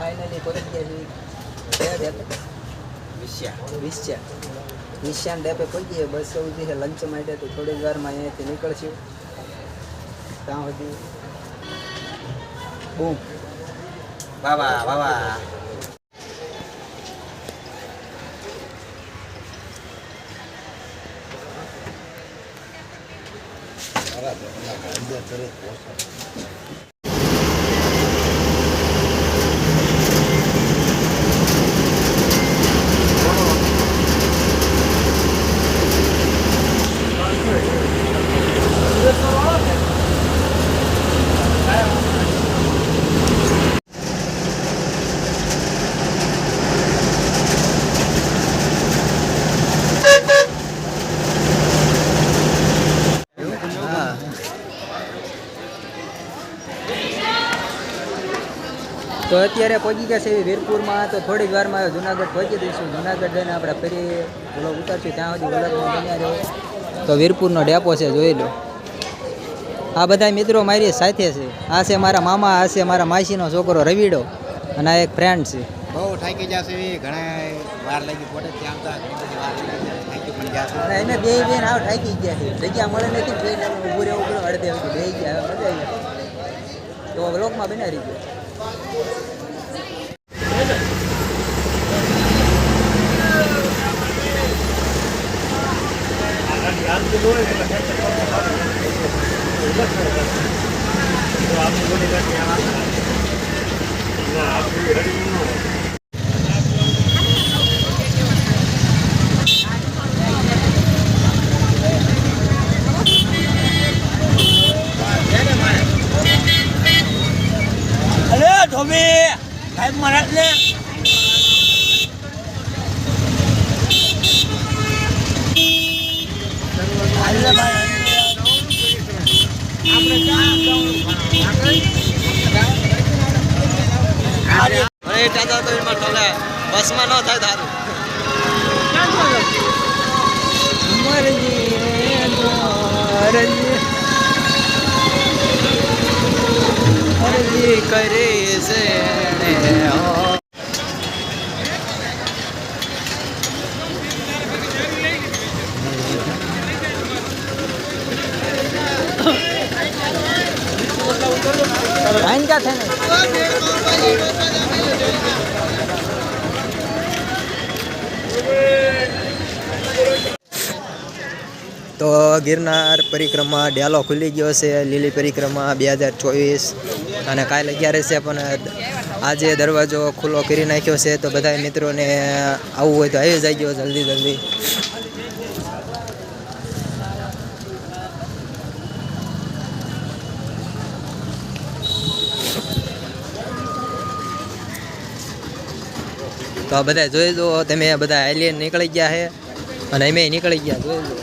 Finally પહોંચી ગયા છીએ વિશ્યા ડેપે પહોંચી ગયા. બસ સુધી છે લંચ માટે, તો થોડી વારમાં અહીંયાથી નીકળશું. ત્યાં સુધી બૂમ વાહ વાહ. તો અત્યારે પહોંચી ગયા છે વીરપુરમાં. તો થોડીક વારમાં જુનાગઢ પહોંચી દઈશું. જુનાગઢ જઈને આપણે ફરી વ્લોગ ઉતારશું. ત્યાં સુધી વ્લોગમાં બન્યા રહો. તો વીરપુરનો ડેપો છે, જોઈ લો. આ બધા મિત્રો મારી સાથે છે. આ છે મારા મામા, આ છે મારા માસીનો છોકરો રવિડો, અને આ એક ફ્રેન્ડ છે. બહુ થાકી જશે, ઘણા વાર લાગી પડે ત્યાં આવતા. એને બે બેન આવ થાકી ગયા છે. જગ્યા મળે નથી, બે ઉભું રહેવું પડે. અડધે બે ગયા, મજા આવી. તો વ્લોગમાં બનાવી ગયો. અરે ધોબી સાહેબ મહારાજ ને બસમાં ન થાય તારું. અરજી કરે છે આઈન ક્યાં થાય તો ગિરનાર પરિક્રમા ડેલો ખુલી ગયો છે. લીલી પરિક્રમા 2024 અને કાલે 11 છે, પણ આજે દરવાજો ખુલ્લો કરી નાખ્યો છે. તો બધા મિત્રોને આવવું હોય તો આવી જાય જલ્દી. તો બધા જોઈ લો તમે, બધા એલિયન નીકળી ગયા છે અને અમે નીકળી ગયા. જોઈ લો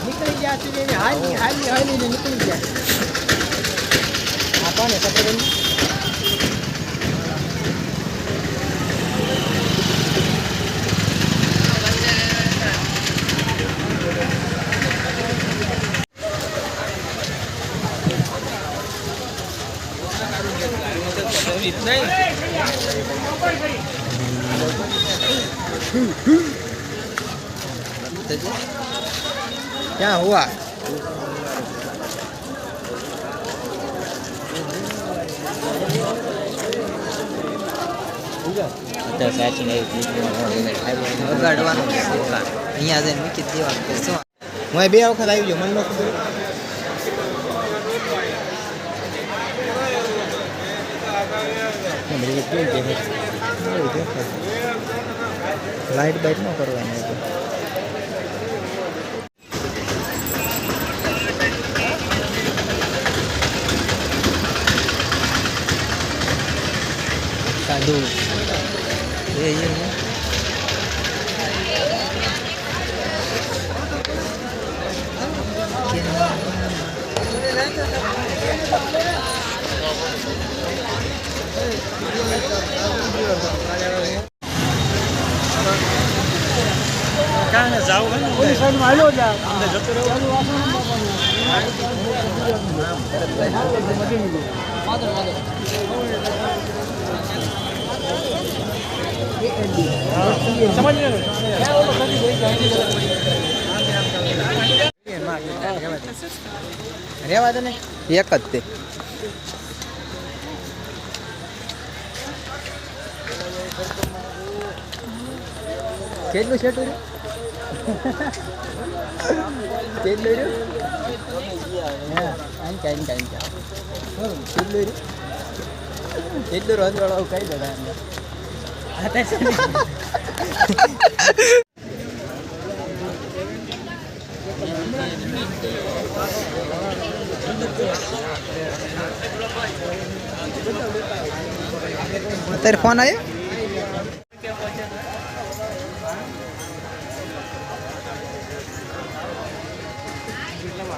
નીકળી ગયા છે, નીકળી ગયા. આ કોને ખબર क्या हुआ? વગાડવાનું અહીંયા જઈને મૂકી દેવાનું. હું બે વખત આવી ગયો, મને ન ખબર. લાઈટ બાઈટ ન કરવાની. સાધુ એ જાવ ને સાઈડમાં આવ્યો જા અંદર જતો રહ્યો. રેવા દે ને એક જ તે કેટલું શેટું કેટલું રહ્યું કાંઈ કેટલું રહ્યું કેટલું રોંદવાળો કઈ દે અત્યારે ફોન આવ્યો